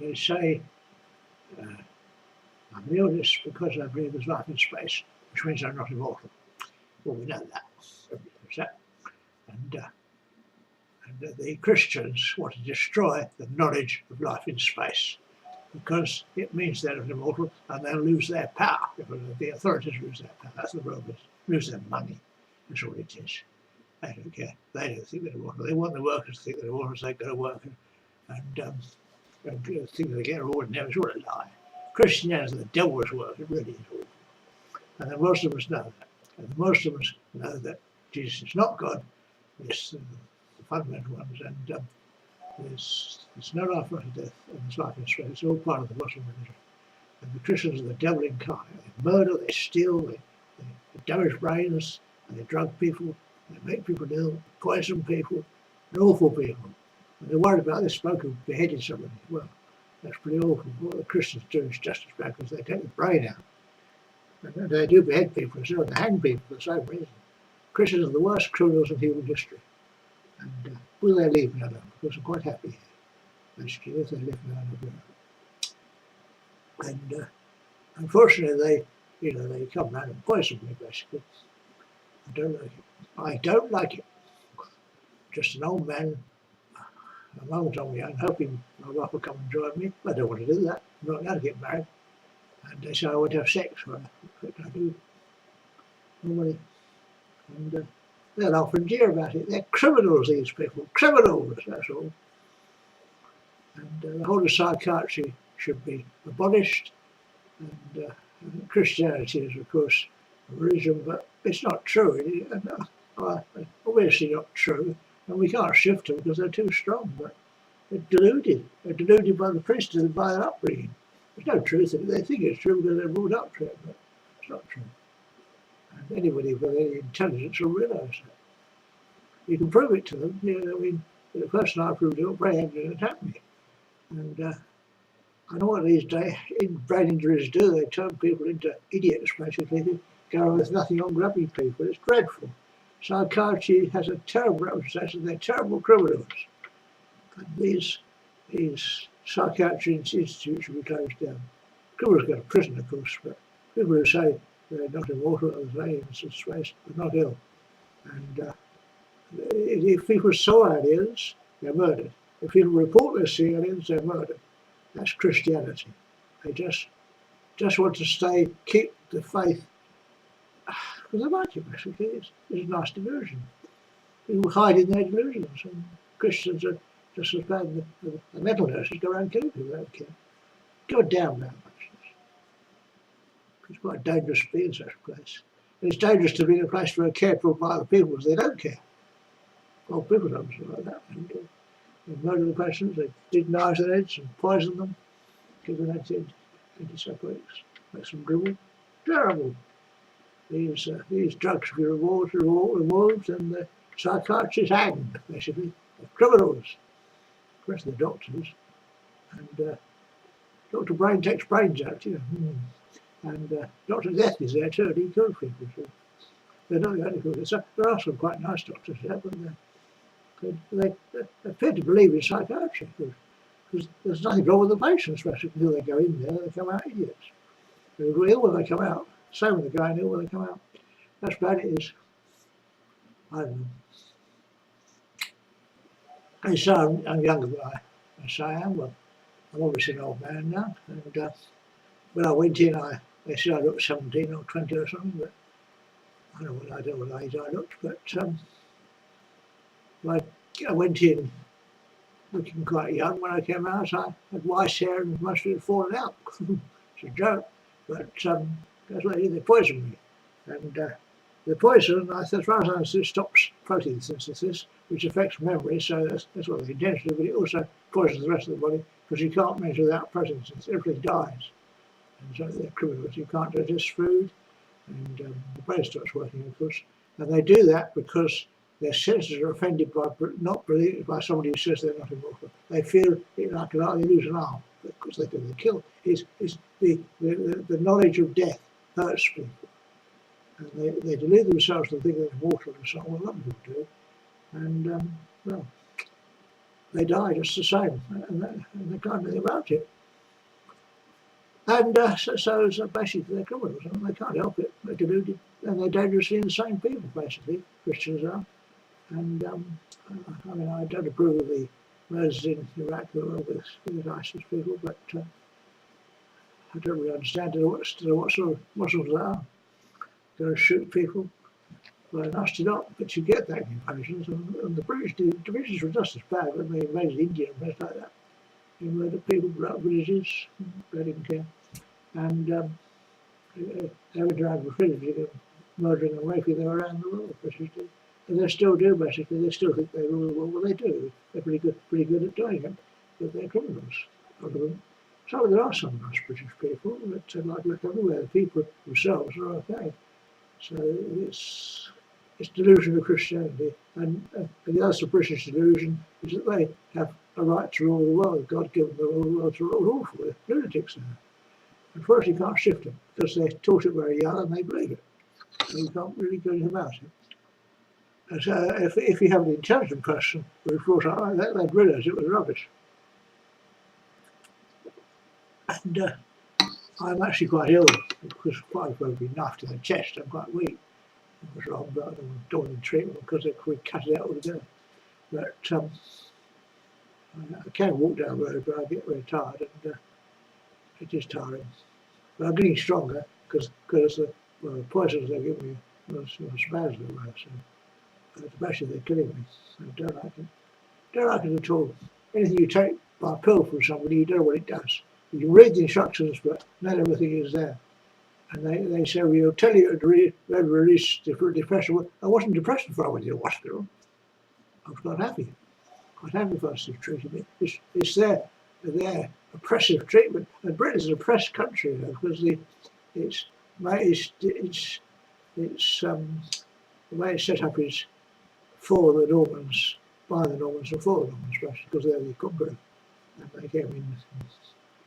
they say, I believe this because I believe there's life in space, which means I'm not immortal. Well, we know that. Everybody knows that. And the Christians want to destroy the knowledge of life in space because it means they're not immortal and they'll lose their power. The authorities lose their power. That's the Romans. Lose their money. That's all it is. They don't care. They don't think they're immortal. They want the workers to think they're immortal, so they go to work and think they get rewarded. Now it's all a lie. Christianity is the devil's work. It really is awful. And the Muslims know that. And the Muslims know that Jesus is not God. It's the fundamental ones. And there's no life after death, and there's life in space. It's all part of the Muslim religion. And the Christians are the devil incarnate. They murder, they steal, they damage brains, and they drug people, they make people ill, poison people. They're awful people. And they're worried about this bloke who beheaded somebody. Well, that's pretty awful. What the Christians do is just as bad because they take the brain out. And they do behead people as well. They hang people for the same reason. Christians are the worst criminals in human history. And will they leave me alone? Because I'm quite happy here. Basically, if they leave me alone, and unfortunately, they come round and poison me. Basically, I don't like it. I don't like it. Just an old man. I'm old on my own, hoping my wife will come and join me. I don't want to do that. I'm not going to get married. And they say I want to have sex. Well, I do. Normally. And they'll often jeer about it. They're criminals, these people. Criminals, that's all. And the whole of psychiatry should be abolished. And Christianity is, of course, a religion, but it's not true. Obviously not true. And we can't shift them because they're too strong. But they're deluded. They're deluded by the priesthood and by their upbringing. There's no truth in it. They think it's true because they're brought up to it, but it's not true. And anybody with any intelligence will realise that. You can prove it to them. The person I proved it, brain injury attacked me. And I know what these brain injuries do. They turn people into idiots, basically. They go with nothing on grabbing people. It's dreadful. Psychiatry has a terrible reputation. They're terrible criminals. And these psychiatry institutes should be closed down. Criminals go to prison, of course, but people who say they're not immortal, as they in some space, are not ill. And if people saw aliens, they're murdered. If people report they see aliens, they're murdered. That's Christianity. They just want to keep the faith because they like it, basically. It's a nice delusion. People hide in their delusions, and Christians are just as bad. The mental nurses go around killing people, they don't care. God damn that much. It's quite dangerous to be in such a place. And it's dangerous to be in a place where they're cared for by other people because they don't care. Well, people don't like that. And, they murder the patients, they dig knives in their heads and poison them, give them antipsychotics, make them dribble. Terrible. These drugs be removed and the psychiatrists hanged, basically. They're criminals. Of course, they're doctors. And Dr. Brain takes brains out, And Dr. Death is there too, and he kills people. So they're not the only people. So there are some quite nice doctors there, but they appear to believe in psychiatry because there's nothing wrong with the patients, especially until they go in there, they come out idiots. They go ill when they come out. Same with the guy ill when they come out. That's bad it is. I don't know. And so I'm younger than I say I am. Well, I'm obviously an old man now. And when I went in, they said I looked 17 or 20 or something, but I don't know what age I looked, but I went in looking quite young. When I came out, I had white hair and must have fallen out. It's a joke, but that's what they poisoned me. And the poison, as far as I understand, stops protein synthesis, which affects memory, so that's what they intend to do, but it also poisons the rest of the body because you can't measure without protein synthesis. Everything dies. And so they're criminals. You can't digest food, and the brain stops working, of course. And they do that because their senses are offended by not believing by somebody who says they're not immortal. They feel it like they lose an arm because they think they're killed. It's the knowledge of death hurts people. And they delude themselves to think they're immortal and so on. Well, a lot of people do. And, well, they die just the same, and they can't do anything about it. And so basically they're criminals, and they can't help it. They're deluded, and they're dangerously insane people, basically, Christians are. And I mean, I don't approve of the murders in Iraq with ISIS people, but I don't really understand what sort of Muslims they are. Going to shoot people. Well, nasty lot, but you get that invasions, and the British were just as bad when they invaded India and places like that. You murdered people, blew up villages, they didn't care. And they were driving pillaging and murdering and raping them around the world, British did. And they still do, basically. They still think they rule the world. Well, they do. They're pretty good at doing it, but they're criminals, a lot of them. So there are some nice British people, but like everywhere, the people themselves are okay. So it's delusion of Christianity, and the other British delusion is that they have a right to rule the world. God given them the world to rule. Awful, they're lunatics now. Unfortunately, you can't shift them because they're taught it very young and they believe it. So you can't really do anything about it. And so if you have an intelligent person who was brought up like that, they'd realise it was rubbish. And I'm actually quite ill because quite broken enough to the chest. I'm quite weak. It was wrong, but I don't want to treatment because they could cut it out altogether. But I can walk down the road, but I get very tired, and it is tiring. But I'm getting stronger because the poisons they give me was spasms at last. So basically they're killing me. I don't like it. Don't like it at all. Anything you take by a pill from somebody, you don't know what it does. You can read the instructions, but not everything is there. And they say, well, we'll tell you to release depression. I wasn't depressed before I went to the hospital. I was quite happy. Quite happy first they treated me. It's their oppressive treatment. And Britain's an oppressed country, you know, because the way it's set up is for the Normans, by the Normans, and for the Normans, because they're the conqueror. And they came in and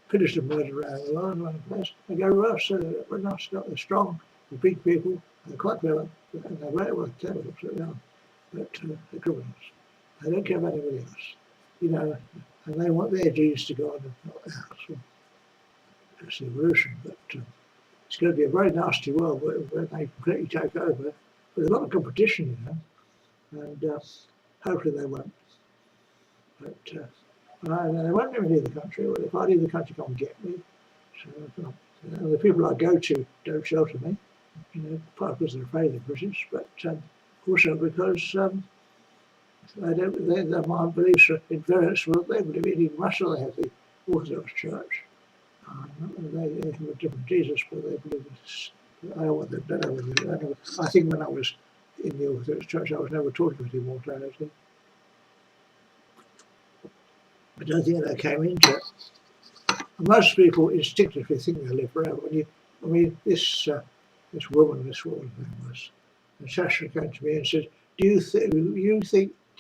pillaged and murdered around the world, around the place. They go reverse, so they're not, they're strong, they're big people, they're quite clever, and they're very well clever, so they are. But they're criminals. They don't care about anybody else, you know, and they want their genes to go on and not ours. So that's the evolution, but it's going to be a very nasty world where they completely take over with a lot of competition, you know, and hopefully they won't. But they won't let me leave the country. Well, if I leave the country, come and get me. So the people I go to don't shelter me, you know, partly because they're afraid of the British, but also because my beliefs are in various. Well, they believe in Russia. They have the Orthodox Church. They have a different Jesus, but they believe it's. I don't know. I think when I was in the Orthodox Church, I was never taught about immortality. I don't think that came into it. Most people instinctively think they'll live forever. This woman was, and Sasha came to me and said, do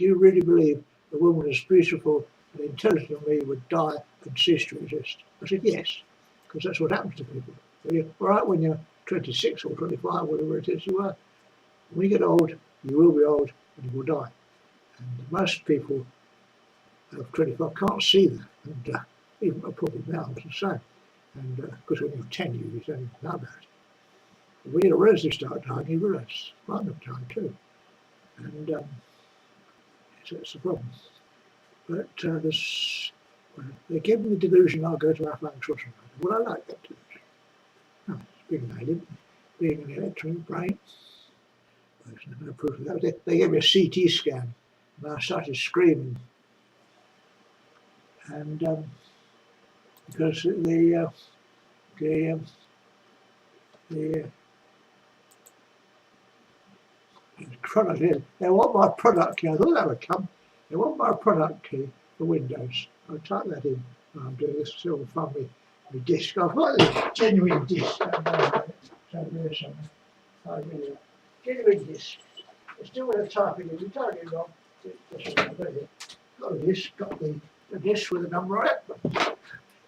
you really believe a woman as beautiful and intelligent as me would die and cease to exist? I said, yes, because that's what happens to people. You're all right when you're 26 or 25, whatever it is you are. When you get old, you will be old and you will die. And most people of 25 can't see that, and even probably now it's the same. And because when you're 10, you don't know about it. But when you realise you start dying, you realise I'm not dying too. And so it's the problem. But they give me the delusion I'll go to Afghan Society. Well, I like that delusion. No, it's being an alien, being an electron brain. There's no proof of that. They gave me a CT scan, and I started screaming. And because the product is, they want my product key. I thought that would come. They want my product key for Windows. I'll type that in when I'm doing this. So I'll find my disk. I've got this genuine disk. Genuine disk. It's still with a typing. If you type it wrong, got this. Got the disk with a number on it.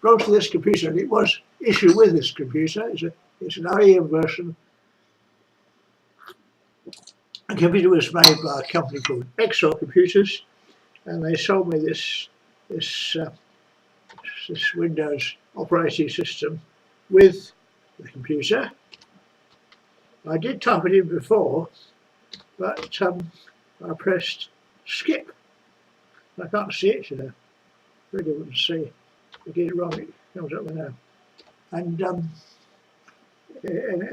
Goes to this computer, and it was issued with this computer. It's an OEM version. The computer was made by a company called Excel Computers, and they sold me this Windows operating system with the computer. I did type it in before, but I pressed skip. I can't see it, you know. Really wouldn't see. If I get it wrong, it comes up with now. And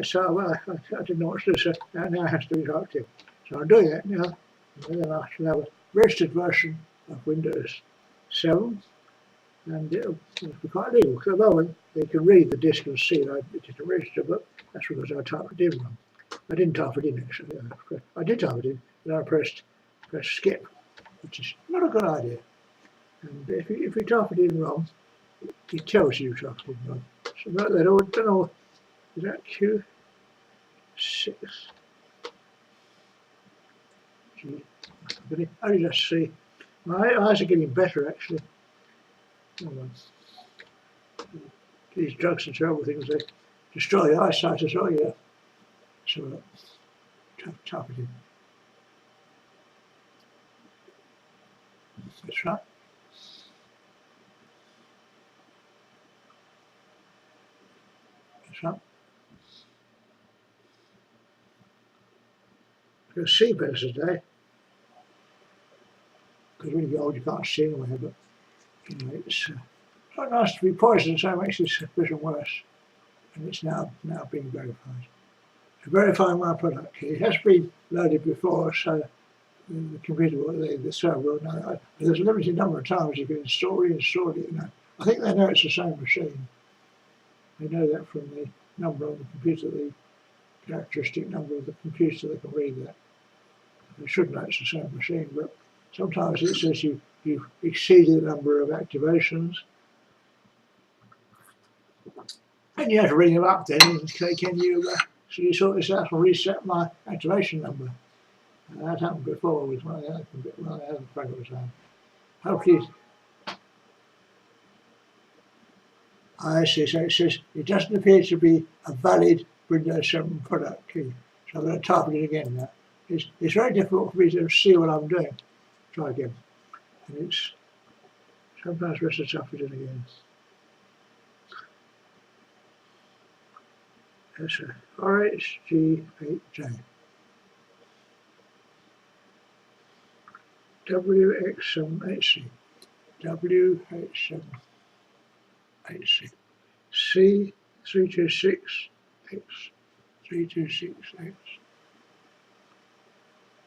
so I didn't know what to do, so now I have to be active. So I'm doing that now, and then I shall have a registered version of Windows 7, and it'll be quite legal, because at the moment they can read the disk and see that it didn't register, but that's because I typed it in wrong. I didn't type it in actually, I did type it in, but I pressed skip, which is not a good idea. And if you type it in wrong, it tells you typed it in wrong. So they don't know, is that Q6? I can just see. My eyes are getting better actually. These drugs are terrible things, they destroy the eyesight as well, yeah. So type it in. That's right. That's right. You'll see better today. Because when you get old you can't see anywhere, but you know, it's not nice to be poisoned, so it makes this vision worse. And it's now being verified. So verifying my product. It has been loaded before, so the computer, the server will know. There's a limited number of times you can reinstall it, you know. I think they know it's the same machine. They know that from the number on the computer, the characteristic number of the computer, they can read that. They should know it's the same machine, but sometimes it says you've exceeded the number of activations. And you have to ring them up then and say, can you sort this out and reset my activation number? And that happened before with one of the other programs I had. Hopefully, I see, so it says it doesn't appear to be a valid Windows 7 product key. So I'm going to type it in again now. It's very difficult for me to see what I'm doing. Try again. And it's sometimes best to type it in again. That's RHG8J. WX7HC. WH7HC. C326X. 326X.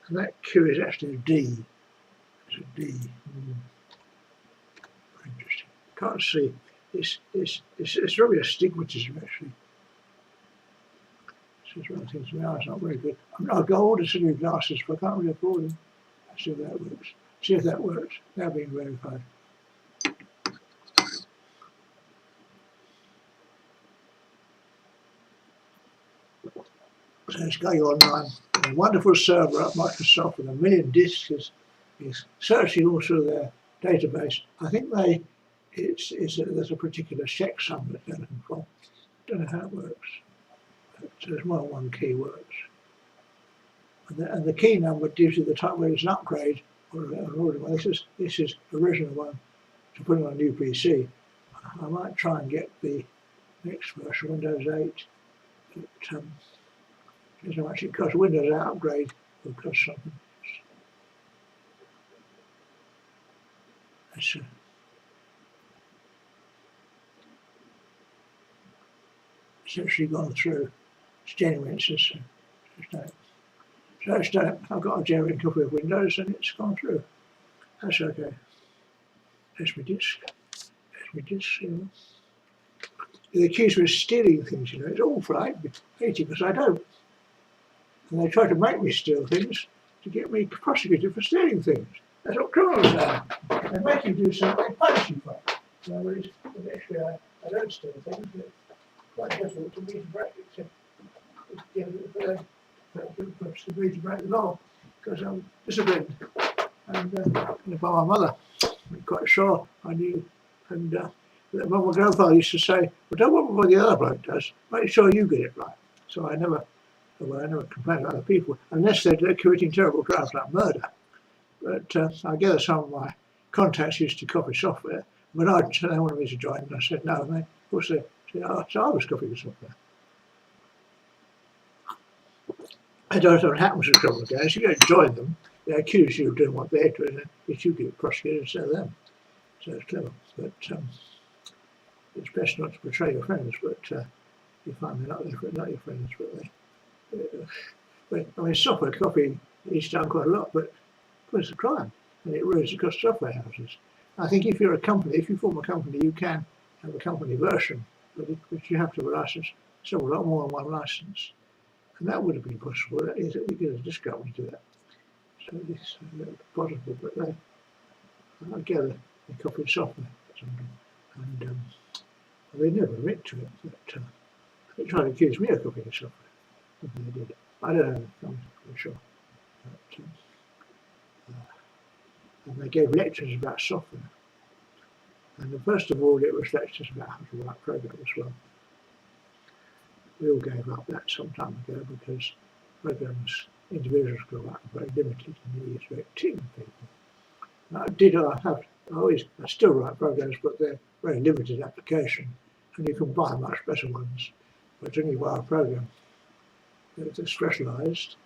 And that Q is actually a D. It's a D. Very interesting. Can't see. It's really astigmatism actually. This is one of the things my eyes not very good. I've got all the new glasses, but I can't really afford them. Let's see if that works. See if that works. Now being verified. So it's going online. A wonderful server at Microsoft with 1 million disks is searching all through their database. I think there's a particular checksum that they're looking for. Don't know how it works. But there's more than one key works. And the key number gives you the type where it's an upgrade or an older one. This is the original one to put on a new PC. I might try and get the next version, Windows 8. But, there's how much it costs. Windows 8 upgrade will cost something. That's essentially gone through. It's genuine. I've got a genuine copy of Windows and it's gone through. That's okay. There's my disk. You know. They're accused me of stealing things, you know. It's awful. I hate it because I don't. And they try to make me steal things to get me prosecuted for stealing things. That's what criminals are. They make you do something, they punish you for it. So actually, I don't steal things, but it's quite difficult to me to break it. To me to break the law because I'm disciplined. And by my mother, I'm quite sure I knew. And my grandfather used to say, well, don't worry what the other bloke does, make sure you get it right. So I never complain about other people unless they're committing terrible crimes like murder. But I gather some of my contacts used to copy software. When they wanted me to join, and I said no. And they, of course, they said, oh, so I was copying software. I don't know what happens with criminal gangs. You don't join them. They accuse you of doing what they're doing, and if you get prosecuted instead of them. So it's clever. But it's best not to betray your friends. But you find they're not your friends. But I mean, software copying is done quite a lot, but it's a crime, and it ruins across software houses. I think if you're a company, if you form a company, you can have a company version, but you have to have a license, so a lot more than one license. And that would have been possible. You get a discount when you do that. So it's possible, but I gather they copied software. And they never admit to it. But they tried to accuse me of copying software. They did it. I don't know, I'm not sure. But, and they gave lectures about software. And first of all, it was lectures about how to write programs as well. We all gave up that some time ago because programs individuals could write are very limited and you use very team of people. I still write programs, but they're very limited application, and you can buy much better ones. But when you buy a program that's specialised,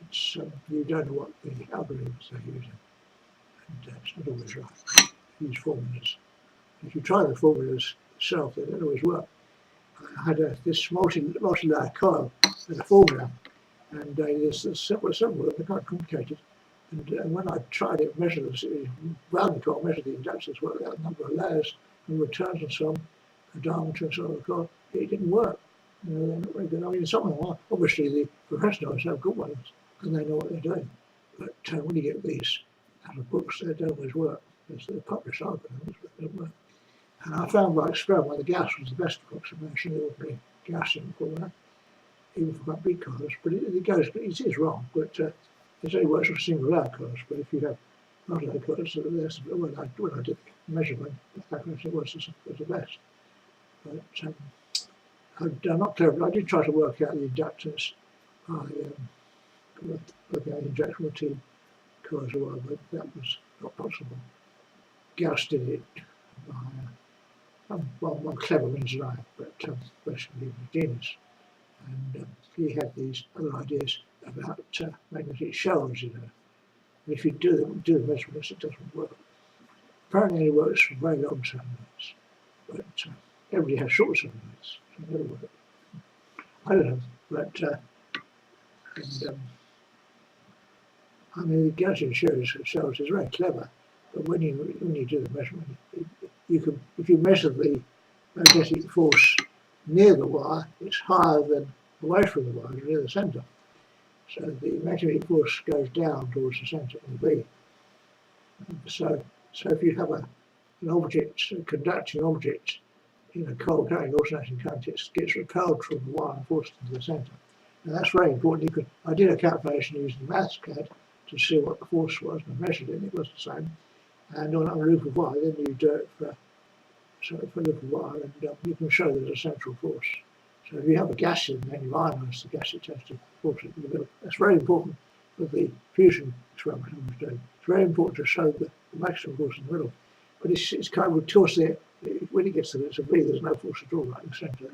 it's you don't know what the algorithms they're using, and it's not always right. Use formulas. If you try the formulas yourself, they don't always work. I had this multi-layer coil with a formula, and there's several of them, they're quite complicated. And when I tried it, measured the rounding coil, measured the inductance, worked out the number of layers and returns and so on, the diameter and so on of the coil, it didn't work. They're not very good. I mean, some of them are. Obviously, the professionals have good ones, and they know what they're doing. But when you get these out of books, they don't always work. They're published algorithms, but they don't work. And I found by experiment the Gauss was the best approximation, the ordinary Gaussian formula, even for quite big colours. But it is wrong, but it only works with single layer colours. But if you have multi-layer colours, when I did the measurement, it was the best. But I'm not clever, but I did try to work out the inductance. Working out the injectable coils as well, but that was not possible. Gauss did it by one clever means than I, but basically he was a genius. And he had these other ideas about magnetic shells, If you do the measurements, it doesn't work. Apparently it works for very long soundwaves, but everybody has short soundwaves, so it never works. I don't know, but I mean, the Gaussian shells is very clever, but when you do the measurement, if you measure the magnetic force near the wire, it's higher than away from the wire, near the centre. So the magnetic force goes down towards the centre of the beam. So if you have an object, a conducting object, in a cold carrying alternating current, it gets repelled from the wire and forced into the centre. Now that's very important. I did a calculation using MathsCAD to see what the force was, and I measured it, and it was the same. And on a loop of wire, then you do it for a loop of wire, and you can show there's a central force. So if you have a gaseous, then you ionise the gas, it tends to force it in the middle. That's very important for the fusion experiment I was doing. It's very important to show the maximum force in the middle. But it's kind of towards there, when it gets to the B, there's no force at all right in the centre.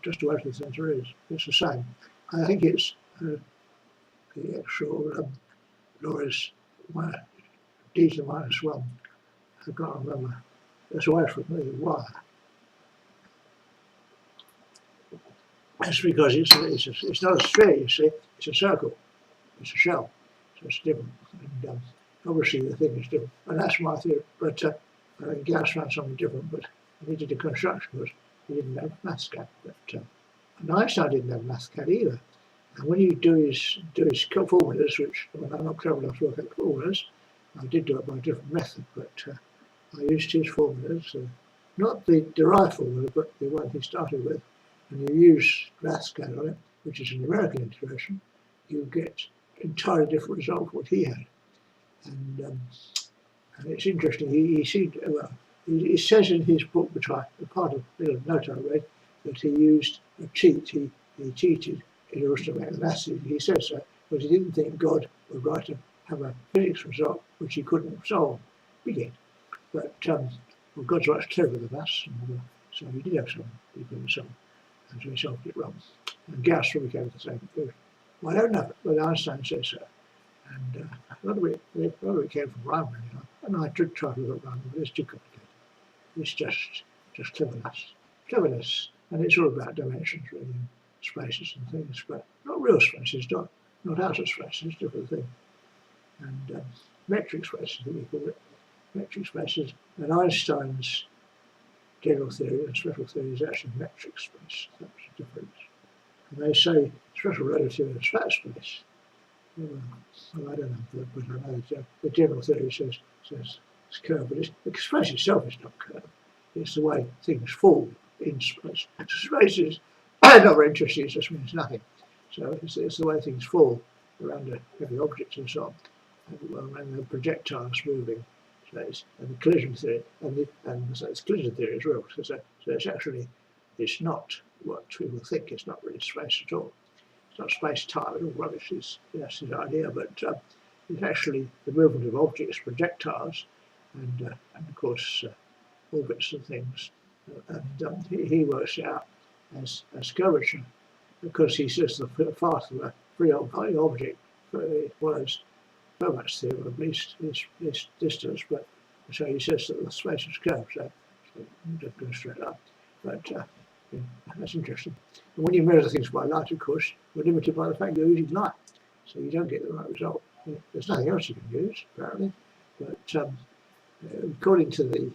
Just away from the centre is. It's the same. I think it's the actual law is d to the minus 1. I can't remember. That's away from the wire. That's because it's not a sphere, you see, it's a circle, it's a shell, so it's different. And obviously the thing is different, and that's my theory. But Gauss found something different, but he did the construction because he didn't have MathsCAD. But and Einstein didn't have MathsCAD either. And when you do his formulas, which I'm not clever enough to work out formulas, I did do it by a different method, but I used his formulas, not the derived formula, but the one he started with. And you use MathsCAD on it, which is a numerical integration, you get an entirely different result from what he had. And it's interesting, he says in his book, which I, part of the note I read, that he used a cheat, he cheated in order to make the maths. He says so, but he didn't think God would write a have a physics result which he couldn't solve. We did. But well, God's much cleverer than us, and so he did have some he couldn't solve, and so he solved it wrong. And Gauss probably came to the same conclusion. Well, I don't know, but Einstein says so. And a lot of it came from Riemann, you know. And I did try to look at Riemann, but it's too complicated. It's just cleverness, and it's all about dimensions, really, and spaces and things, but not real spaces, not outer spaces, different thing. And metric spaces, I think we call it, metric spaces. And Einstein's general theory and special theory is actually metric space. That's the difference. And they say special relativity is flat space. Well, I don't know, but I know the general theory says it's curved, but the space itself is not curved. It's the way things fall in space. Space is not very interesting, it just means nothing. So it's the way things fall around heavy objects and so on, and the projectiles moving. So and the collision theory, and so it's collision theory as well. So it's actually, it's not what people think. It's not really space at all. It's not space-time at all. Rubbish is that's his idea, but it's actually the movement of objects, projectiles, and of course orbits and things. And he works out as curvature, because he says the faster the free object follows Fermat's theorem of least distance, but so he says that the space is curved, so it doesn't go straight up. But yeah, that's interesting. And when you measure things by light, of course, you're limited by the fact you're using light, so you don't get the right result. There's nothing else you can use, apparently, but according to the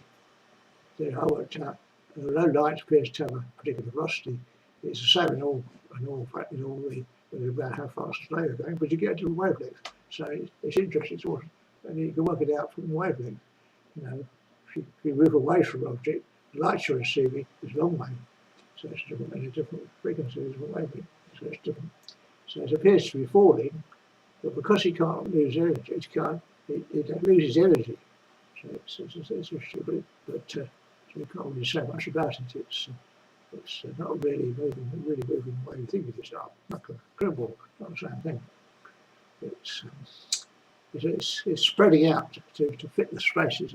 theory I worked out, although light appears to have a particular velocity, it's the same in all the about how fast the laser is going, but you get a different wavelength. So it's interesting, and you can work it out from the wavelength. You know, if you move away from an object, the light you're receiving is long wave, so it's a different frequency, a different wavelength, so it's different. So it appears to be falling, but because it can't lose energy, it loses energy. So it's interesting, but so you can't really say much about it. It's not really moving the way you think it is. Not a crumble, not the same thing. It's spreading out to fit the spaces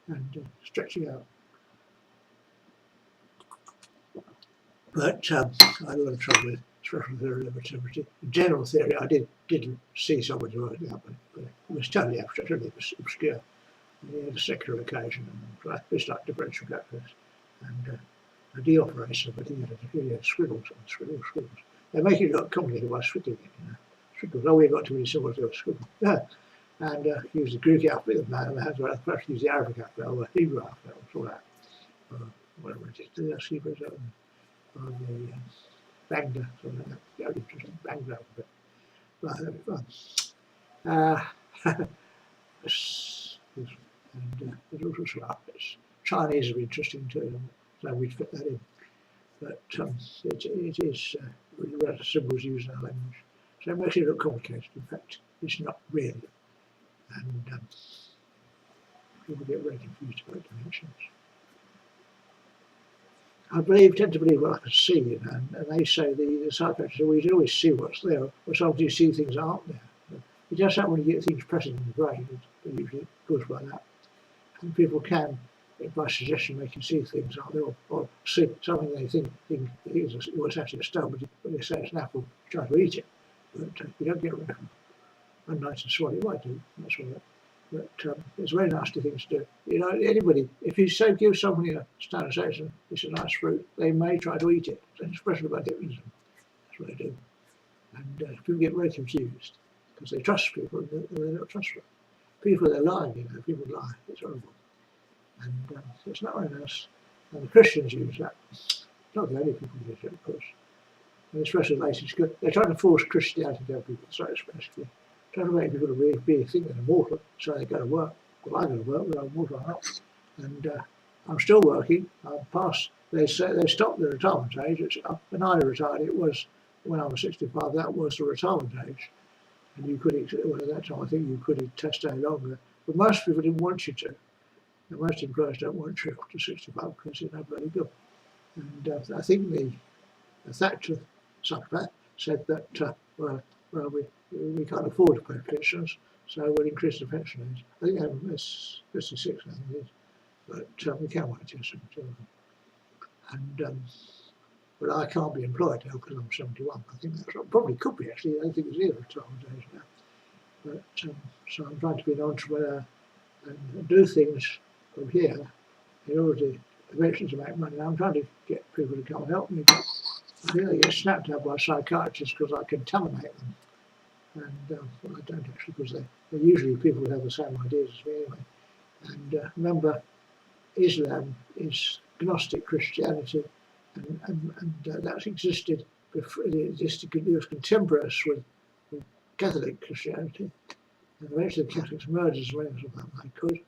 and stretching out. But I had a lot of trouble with special theory of relativity. In general theory, I didn't see someone to work it out, but it was totally abstract, totally obscure. And he had a secular occasion, and it's like differential calculus, and a D operator, but he had squiggles. They make it look complicated by squiggling it, you know. Squiggles. Oh, we've got too many symbols to squiggle. Yeah. And use the Greek alphabet, perhaps use the Arabic alphabet or the Hebrew alphabet, or all that. Whatever it is. That's Hebrew, or the Bangla, something like that. Very interesting. Bangla alphabet. Right, that'll be fun. And there's all sorts of alphabets. Chinese would be interesting too, so we'd fit that in. But it is really symbols used in our language. So it makes it look complicated. In fact, it's not really. And people get very confused about dimensions. I tend to believe what I can see, you know, and they say the psychiatrists always see what's there, or sometimes you see things that aren't there. It does happen when you get things present in the brain, it's usually caused by that. And people can, by suggestion, they can see things out there, or see something they think is what's actually a stone, but they say it's an apple, try to eat it. But you don't get rid of them. I'm nice and swallow, you might do, that's all right. But it's a very nasty thing to do. You know, anybody, if you say give somebody a stone and say it's a nice fruit, they may try to eat it. It's especially about it, that's what they do. And people get very confused because they trust people and they don't trust them. People, they're lying, you know, people lie, it's horrible. And it's not very nice. And the Christians use that. Not the only people use it, of course. And especially latest, they're trying to force Christianity down people's throats, basically. Trying to make people really think they're immortal, so they go to work. Well, I go to work, whether I'm immortal or not. And I'm still working. I'm past. They stopped the retirement age. When I retired, it was when I was 65. That was the retirement age, and you could. Well, at that time, I think you could stay longer. But most people didn't want you to. And most employers don't want you up to 65 because you're not very good. And I think the Thatcher psychopath said that, well, well, we can't afford to pay pensions, so we'll increase the pension age. I think that's 56, I think it is. But we can wait till 72. And but I can't be employed now because I'm 71. I think that's right. Probably could be actually. I don't think it's either retirement age now. But so I'm trying to be an entrepreneur and do things from here in order to eventually to make money. I'm trying to get people to come and help me, but I think they get snapped up by psychiatrists because I contaminate them. And well, I don't actually, because they're usually people who have the same ideas as me anyway. And remember, Islam is Gnostic Christianity, and that's existed before. It was contemporaneous with Catholic Christianity, and eventually the Catholics merged as many of them they could,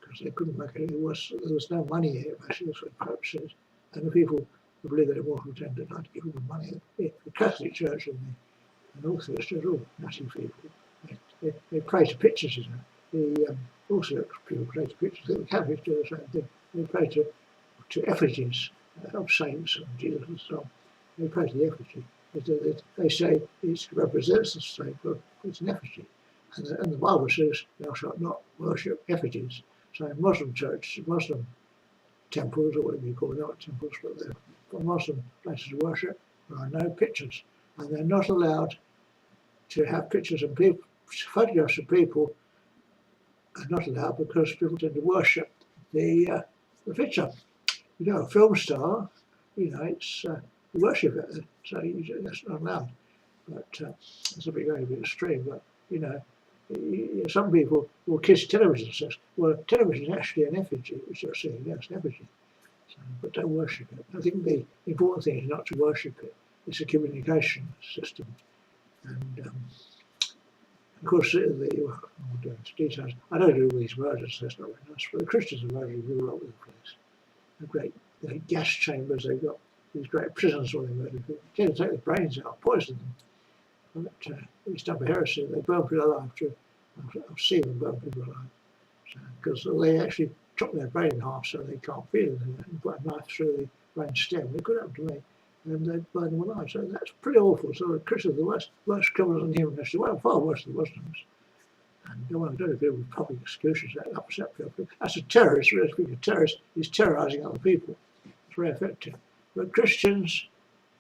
because they couldn't make it. There was no money here, basically. That's what the Pope says. And the people who believe that immortal tend to like to give them money. The Catholic Church and the Orthodox Church are all nutty people. They pray to pictures, you know. The Orthodox people pray to pictures. The Catholics do the same thing. They pray to effigies of saints and Jesus and so on. They pray to the effigy. They say it represents the saint, but it's an effigy. And the Bible says, thou shalt not worship effigies. So in Muslim churches, Muslim temples, or whatever you call them, not temples, but they're Muslim places of worship, there are no pictures. And they're not allowed to have pictures of people, photographs of people are not allowed because people tend to worship the picture. You know, a film star, you know, it's worship it, so that's not allowed. But it's a bit going a bit extreme, but you know, some people will kiss television sets. Well, television is actually an effigy, which you're seeing, yes, an effigy. So, but don't worship it. I think the important thing is not to worship it. It's a communication system. And of course, details. I don't do all these murders, that's not very nice. But the Christians are murdering all over the place. The great gas chambers, they've got these great prisons where they murder people. They take the brains out, poison them. But it's done for heresy. They burn people alive too. I've seen them burn people alive. Because they actually chop their brain in half so they can't feel it and put a knife through the brain stem. It could happen to me. And they burn them alive. So that's pretty awful. So the Christians are the worst criminals in human history. Well, far worse than the Muslims. And they want to do people with public executions that upset people. That's a terrorist. Being a terrorist is terrorising other people. It's very effective. But Christians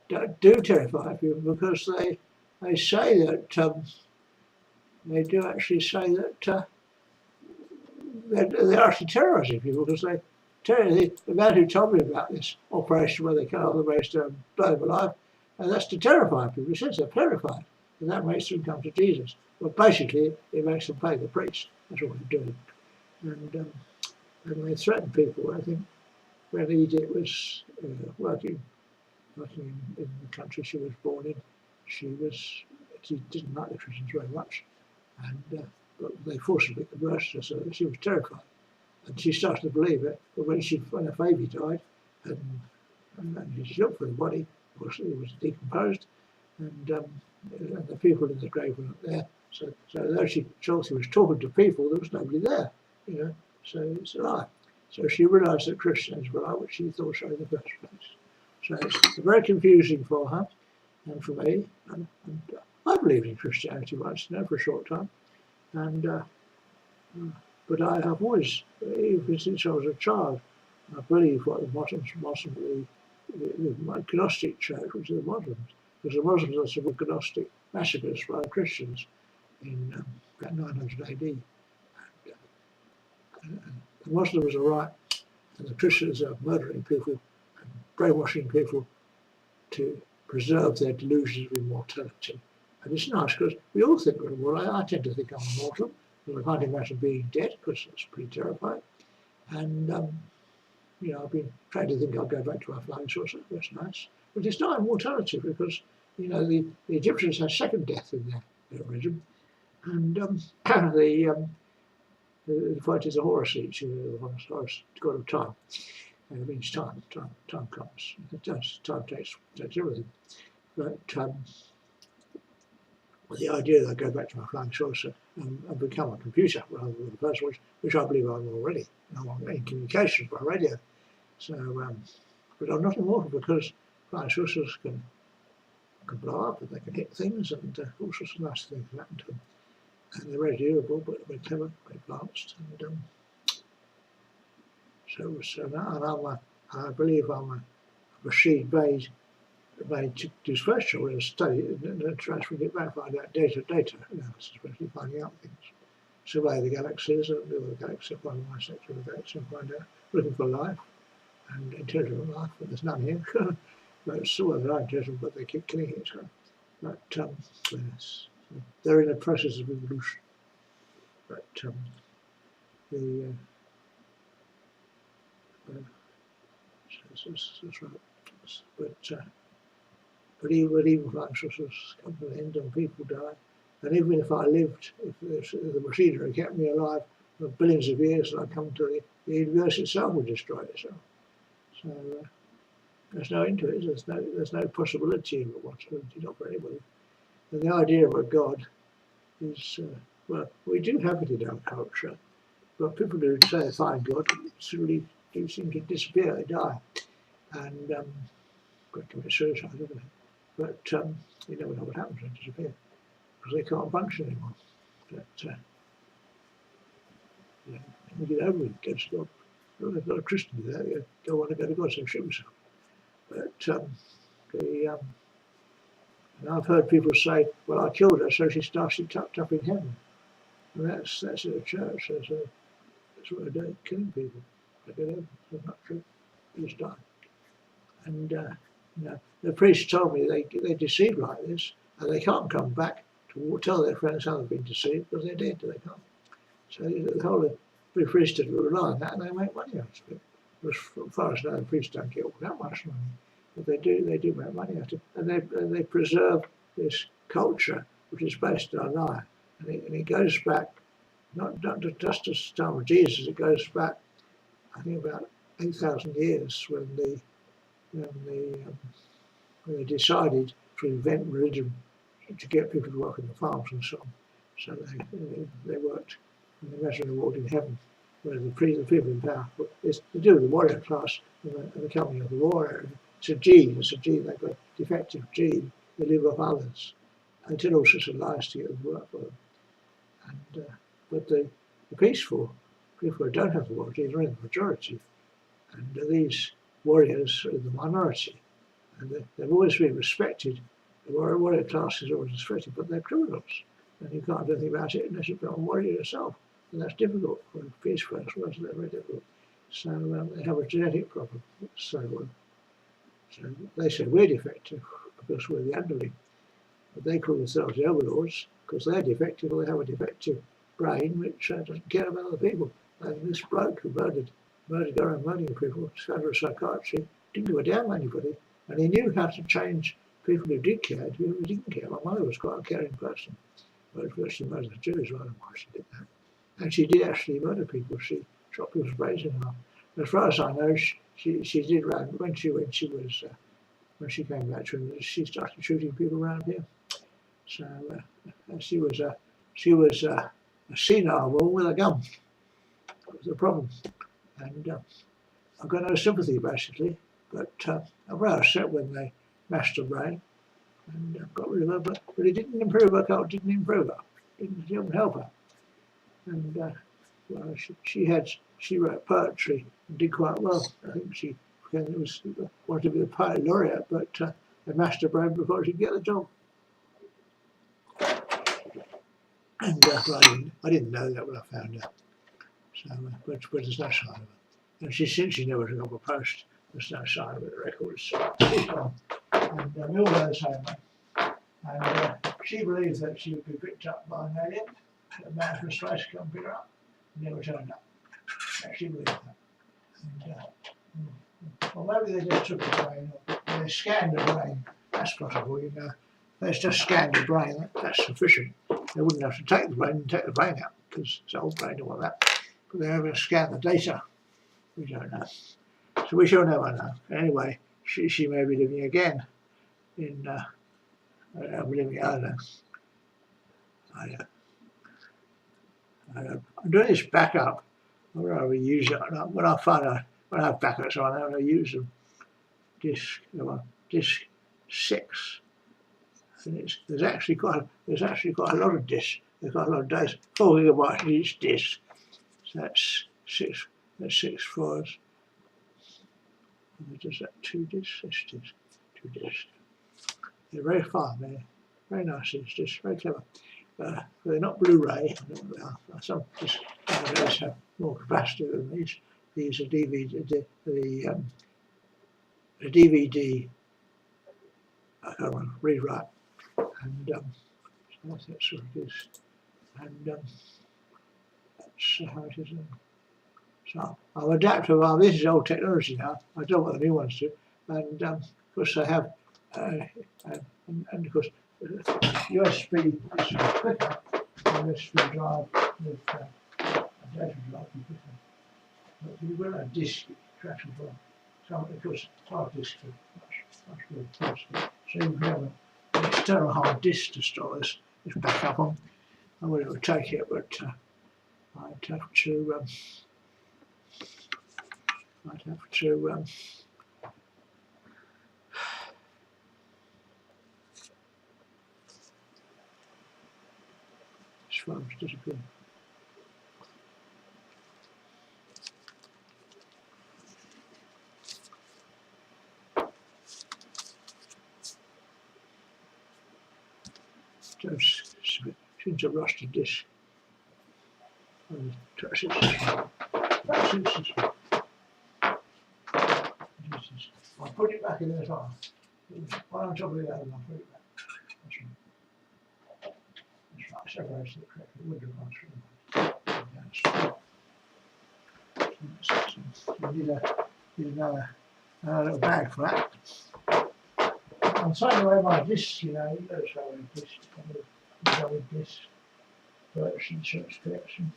do terrify people because they say that they do actually say that they're actually terrorising people because the man who told me about this operation where they cut off the waist and blow them alive, and that's to terrify people. He says they're terrified, and that makes them come to Jesus. But basically, it makes them pay the priest. That's what they're doing. And they threaten people. I think when Edith was working in the country she was born in, she didn't like the Christians very much, and but they forcibly converted her, so she was terrified. And she started to believe it, but when her baby died, and she looked for the body, it was decomposed, and the people in the grave weren't there. So though she thought she was talking to people, there was nobody there, you know. So it's a lie. So she realised that Christians were like what she thought so in the first place. So it's very confusing for her and for me. And I believed in Christianity once, you know, for a short time. And but I have always, even since I was a child, I believe what the Gnostic Church, which are the Muslims, because the Muslims are some Gnostic massacres by the Christians in about 900 AD. And the Muslims are right, and the Christians are murdering people and brainwashing people to preserve their delusions of immortality. And it's nice because we all think we're immortal. I tend to think I'm immortal, because I can't imagine being dead, because it's pretty terrifying. And you know, I've been trying to think I'll go back to our flying saucer. That's nice, but it's not immortality because you know the Egyptians had second death in their religion, and the fight is a Horus each, Horus, god of time. And it means time comes. Time takes everything. But the idea that I go back to my flying saucer and become a computer rather than a person, which I believe I'm already. I'm in communication by radio. So, but I'm not immortal because flying saucers can can blow up and they can hit things, and all sorts of nasty things happen to them. And they're very durable, but they're clever, very advanced. And so now I believe I'm a machine made to do special and study it and transferring it back, find out data analysis, especially finding out things. Survey the galaxies and do the galaxy, find my sector of the galaxy and find out, looking for life and intelligent life, but there's none here. But it's still they're intelligent, but they keep killing each other. But yes, they're in the process of evolution. But that's right. But even flying saucers come to an end and people die. And even if I lived, if the machinery kept me alive for billions of years, and I come to the universe itself would destroy itself. So there's no end to it. There's no possibility of a possibility, not for anybody. And the idea of a God is, well, we do have it in our culture, but people who say they find God really do seem to disappear. They die and commit suicide, don't they? But you never know what happens when they disappear because they can't function anymore. But you get over it, go to God. They've got a Christian there, you don't want to go to God, so shoot yourself. But and I've heard people say, well, I killed her, so she started tucked up in heaven. And that's in the church. That's what they do, killing people. They get heaven. That's not true. They just die. And the priest told me they deceive like this, and they can't come back to tell their friends how they've been deceived because they're dead. They can't. So the whole priesthood will rely on that, and they make money out of it. As far as I know, the priests don't get all that much money, but they do make money out of it, and they preserve this culture which is based on lie, and it goes back not just to the time of Jesus. It goes back, I think, about 8,000 years when they decided to invent religion to get people to work in the farms and so on. So they worked, and they imagined they walked in heaven. Whereas the people in power, it's to do with the warrior class and the coming of the warrior. It's a gene, they've got a defective gene, they live off others. They tell all sorts of lies to get them to work for them. And, but the peaceful people who don't have the warrior gene are in the majority. And these warriors are in the minority. And they've always been respected. The warrior class is always respected, but they're criminals. And you can't do anything about it unless you become a warrior yourself. And that's difficult for a peace first, they're very difficult. So they have a genetic problem. So they say we're defective because we're the underling. But they call themselves the overlords because they're defective, or they have a defective brain which doesn't care about other people. And this bloke who murdered people, founder of psychiatry, didn't give a damn about anybody. And he knew how to change people who did care to people who didn't care. My mother was quite a caring person. But she murdered the Jews, I don't know why she did that. And she did actually murder people. She shot people's brains in half. As far as I know, she did around when she came back to England, she started shooting people around here. So she was a senile woman with a gun. That was the problem. And I've got no sympathy basically, but I'm very upset when they mashed her brain and got rid of her. But it didn't improve her. Didn't improve her. Didn't help her. And well, she wrote poetry and did quite well. I think she wanted to be a poet laureate, but they mashed her brain before she could get the job. And well, I didn't know that when I found out. So, but there's no sign of her. And she never took up a post. There's no sign of her. The records. She's gone. And we all know the same way. And she believes that she would be picked up by an alien. A man from space to come pick her up. Never turned up. She believed that. And, well, maybe they just took the brain, or they scanned the brain. That's possible, you know. They just scanned the brain. That's sufficient. They wouldn't have to take the brain and take the brain out because it's an old brain and all that. But they're able to scan the data. We don't know. So we shall never know. Anyway, she may be living again in. I'm doing this backup. Whether I will use it or not. When I have backups on, I use them. Disc 6. and there's actually quite a lot of discs. There's quite a lot of days. 4 gigabytes in each disc. So that's six floors. And there's that 2 discs. That's 2 discs. They're very fine. They're very nice. It's just very clever. They're not Blu-ray. Some discs nowadays have more capacity than these. These are DVD. The DVD. I can't remember, rewrite, and so that's what it is. And that's how it is. So I'm adaptive. Well, this is old technology now. I don't know what the new ones do. And of course I have, and of course USB is quicker. USB drive with a data drive is quicker. But if you run a disk, it crashes well. So of course hard disks are much more faster. So you can have an external hard disk to store this backup on. I wouldn't take it, but I'd have to. This phone's disappeared. Seems a rusted disc. I'll put it back in there as well. One on top of the other, and I'll put it back. That's right. Separates it correctly. It wouldn't have you need another little bag for that. I'm throwing away my discs, you know. You got to throw away discs. Collection, search collection.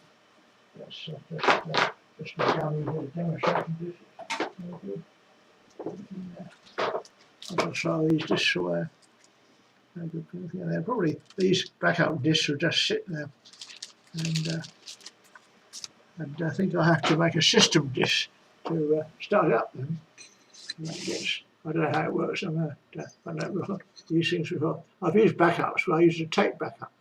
That's just the demonstration discs. Very good. I'll throw these discs away. Very good. They're probably, these backup discs will just sit there. And I think I'll have to make a system disk to start up then. I don't know how it works. I've never used things before. I've used backups, but I used a tape backup.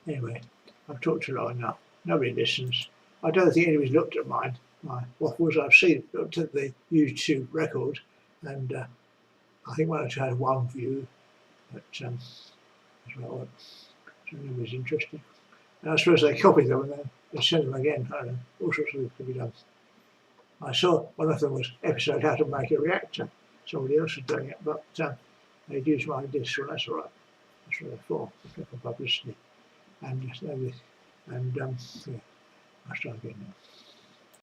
Anyway, I've talked too long enough. Nobody listens. I don't think anybody's looked at my waffles. I've looked at the YouTube record, and I think one or two had one view, but well, so nobody's interested. And I suppose they copy them and then they send them again. I don't know, all sorts of things could be done. I saw one of them was episode how to make a reactor. Somebody else was doing it, but they'd use my disc, so that's all right. That's what they're for publicity. And yeah, I'll start again now.